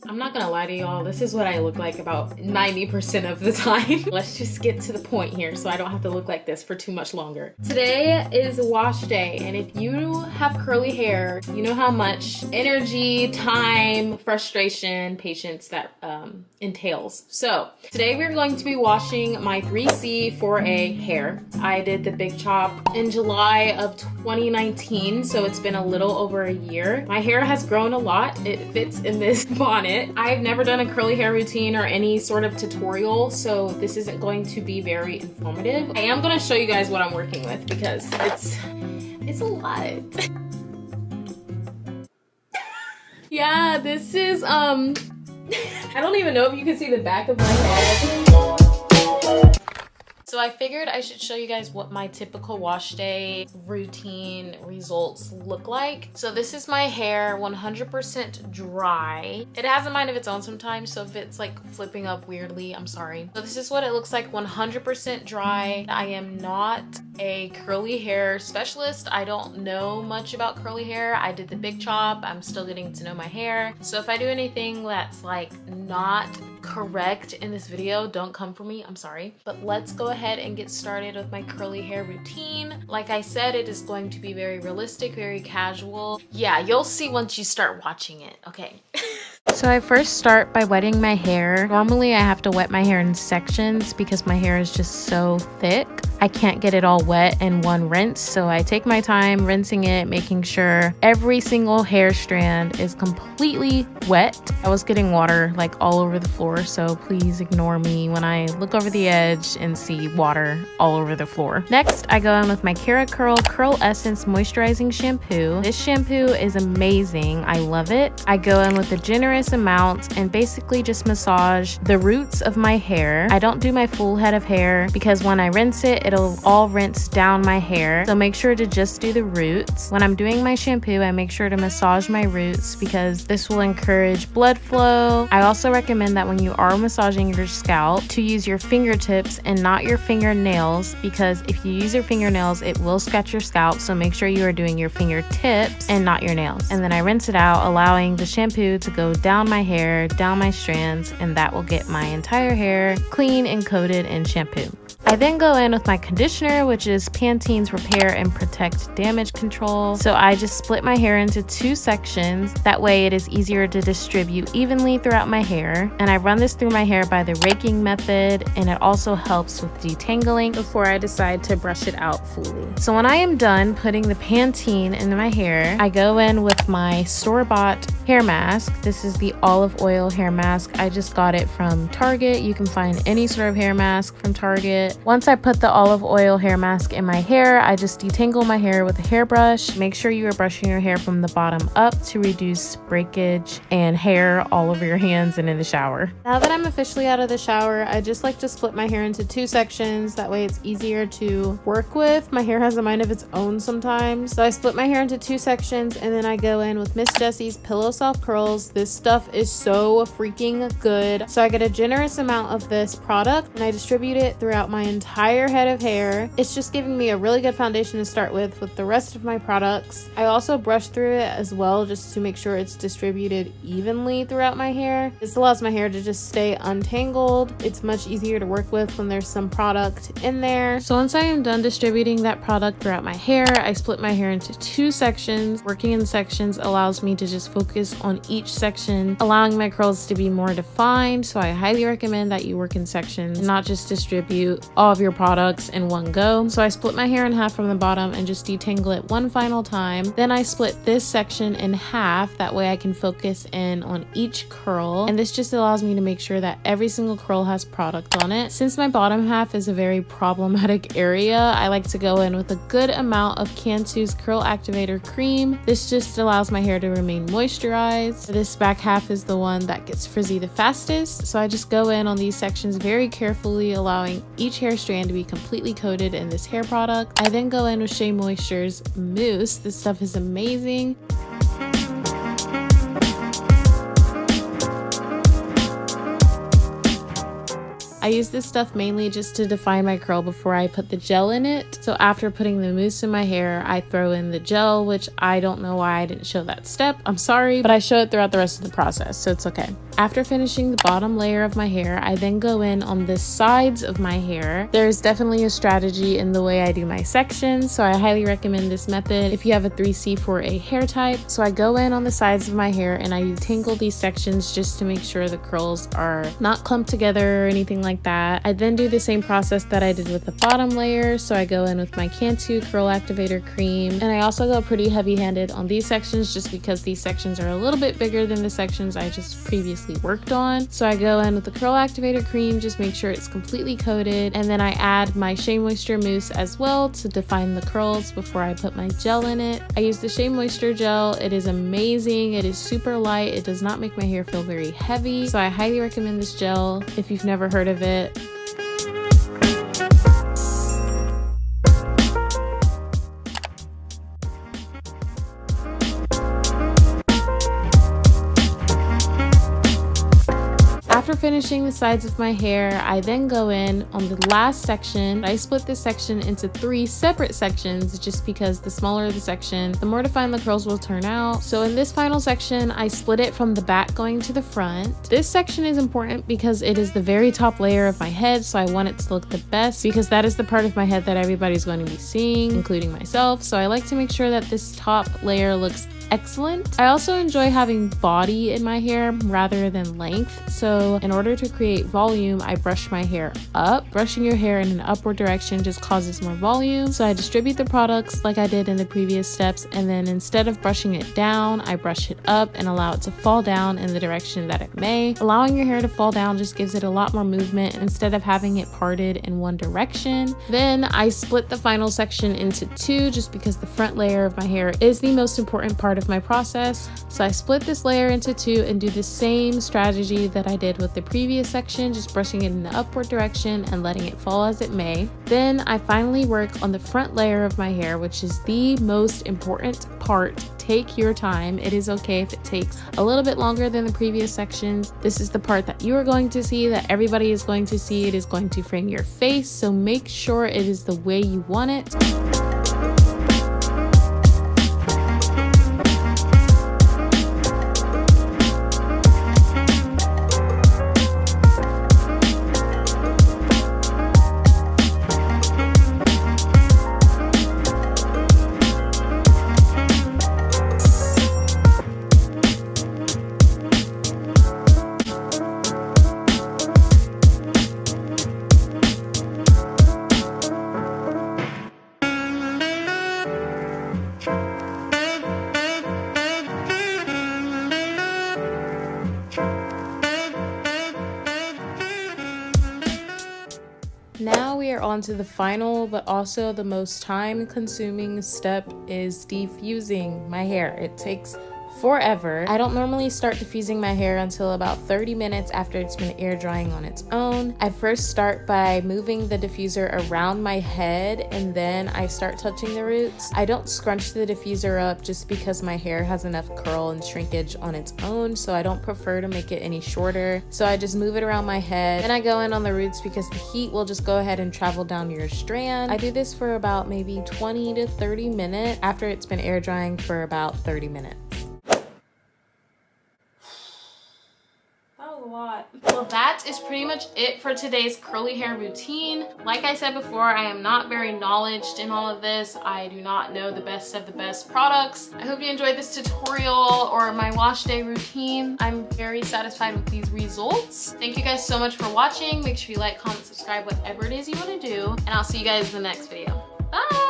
I'm not gonna lie to y'all, this is what I look like about 90% of the time. Let's just get to the point here so I don't have to look like this for too much longer. Today is wash day, and if you have curly hair, you know how much energy, time, frustration, patience that entails. So today we're going to be washing my 3C 4A hair. I did the big chop in July of 2019, so it's been a little over a year. My hair has grown a lot. It fits in this bonnet. I've never done a curly hair routine or any sort of tutorial, so this isn't going to be very informative. I am going to show you guys what I'm working with because it's a lot. Yeah, this is I don't even know if you can see the back of my head. So I figured I should show you guys what my typical wash day routine results look like. So this is my hair, 100% dry. It has a mind of its own sometimes, so if it's like flipping up weirdly, I'm sorry. So this is what it looks like, 100% dry. I am not a curly hair specialist. I don't know much about curly hair. I did the big chop. I'm still getting to know my hair. So if I do anything that's like not correct in this video, don't come for me, I'm sorry. But let's go ahead and get started with my curly hair routine. Like I said, it is going to be very realistic, very casual. Yeah, you'll see once you start watching it, okay? So I first start by wetting my hair. Normally I have to wet my hair in sections because my hair is just so thick. I can't get it all wet in one rinse, so I take my time rinsing it, making sure every single hair strand is completely wet. I was getting water like all over the floor, so please ignore me when I look over the edge and see water all over the floor. Next, I go in with my KeraCare CurlEssence Moisturizing Shampoo. This shampoo is amazing. I love it. I go in with a generous amount and basically just massage the roots of my hair. I don't do my full head of hair because when I rinse it, it'll all rinse down my hair. So make sure to just do the roots. When I'm doing my shampoo, I make sure to massage my roots because this will encourage blood flow. I also recommend that when you are massaging your scalp to use your fingertips and not your fingernails, because if you use your fingernails, it will scratch your scalp. So make sure you are doing your fingertips and not your nails. And then I rinse it out, allowing the shampoo to go down my hair, down my strands, and that will get my entire hair clean and coated in shampoo. I then go in with my conditioner, which is Pantene's Repair and Protect Damage Control. So I just split my hair into 2 sections. That way it is easier to distribute evenly throughout my hair. And I run this through my hair by the raking method, and it also helps with detangling before I decide to brush it out fully. So when I am done putting the Pantene into my hair, I go in with my store-bought hair mask. This is the olive oil hair mask. I just got it from Target. You can find any sort of hair mask from Target. Once I put the olive oil hair mask in my hair, I just detangle my hair with a hairbrush. Make sure you are brushing your hair from the bottom up to reduce breakage and hair all over your hands and in the shower. Now that I'm officially out of the shower, I just like to split my hair into 2 sections. That way it's easier to work with. My hair has a mind of its own sometimes. So I split my hair into 2 sections, and then I go in with Miss Jessie's Pillow Soft Curls. This stuff is so freaking good. So I get a generous amount of this product and I distribute it throughout my entire head of hair. It's just giving me a really good foundation to start with the rest of my products. I also brush through it as well just to make sure it's distributed evenly throughout my hair. This allows my hair to just stay untangled. It's much easier to work with when there's some product in there. So once I am done distributing that product throughout my hair, I split my hair into 2 sections. Working in sections allows me to just focus on each section, allowing my curls to be more defined. So I highly recommend that you work in sections and not just distribute all of your products in one go. So I split my hair in half from the bottom and just detangle it one final time. Then I split this section in half. That way I can focus in on each curl. And this just allows me to make sure that every single curl has product on it. Since my bottom half is a very problematic area, I like to go in with a good amount of Cantu's Curl Activator cream. This just allows my hair to remain moisturized. This back half is the one that gets frizzy the fastest. So I just go in on these sections very carefully, allowing each hair strand to be completely coated in this hair product. I then go in with Shea Moisture's Mousse. This stuff is amazing. I use this stuff mainly just to define my curl before I put the gel in it. So after putting the mousse in my hair, I throw in the gel, which I don't know why I didn't show that step. I'm sorry, but I show it throughout the rest of the process, so it's okay. After finishing the bottom layer of my hair, I then go in on the sides of my hair. There's definitely a strategy in the way I do my sections, so I highly recommend this method if you have a 3C for a hair type. So I go in on the sides of my hair and I detangle these sections just to make sure the curls are not clumped together or anything like that. I then do the same process that I did with the bottom layer, so I go in with my Cantu Curl Activator cream, and I also go pretty heavy-handed on these sections just because these sections are a little bit bigger than the sections I just previously worked on. So I go in with the Curl Activator cream, just make sure it's completely coated, and then I add my Shea Moisture mousse as well to define the curls before I put my gel in it. I use the Shea Moisture Gel. It is amazing. It is super light. It does not make my hair feel very heavy, so I highly recommend this gel if you've never heard of it. After finishing the sides of my hair, I then go in on the last section. I split this section into 3 separate sections just because the smaller the section, the more defined the curls will turn out. So in this final section, I split it from the back going to the front. This section is important because it is the very top layer of my head, so I want it to look the best because that is the part of my head that everybody's going to be seeing, including myself. So I like to make sure that this top layer looks excellent. I also enjoy having body in my hair rather than length, so in order to create volume, I brush my hair up. Brushing your hair in an upward direction just causes more volume, so I distribute the products like I did in the previous steps, and then instead of brushing it down, I brush it up and allow it to fall down in the direction that it may. Allowing your hair to fall down just gives it a lot more movement instead of having it parted in one direction. Then I split the final section into 2 just because the front layer of my hair is the most important part of my process. So I split this layer into 2 and do the same strategy that I did with the previous section, just brushing it in the upward direction and letting it fall as it may. Then I finally work on the front layer of my hair, which is the most important part. Take your time. It is okay if it takes a little bit longer than the previous sections. This is the part that you are going to see, that everybody is going to see. It is going to frame your face, so make sure it is the way you want it. Now we are on to the final but also the most time consuming step, is defusing my hair. It takes forever. I don't normally start diffusing my hair until about 30 minutes after it's been air drying on its own. I first start by moving the diffuser around my head and then I start touching the roots. I don't scrunch the diffuser up just because my hair has enough curl and shrinkage on its own, so I don't prefer to make it any shorter. So I just move it around my head and I go in on the roots because the heat will just go ahead and travel down your strand. I do this for about maybe 20 to 30 minutes after it's been air drying for about 30 minutes. Well, that is pretty much it for today's curly hair routine. Like I said before, I am not very knowledgeable in all of this. I do not know the best of the best products. I hope you enjoyed this tutorial or my wash day routine. I'm very satisfied with these results. Thank you guys so much for watching. Make sure you like, comment, subscribe, whatever it is you want to do, and I'll see you guys in the next video. Bye!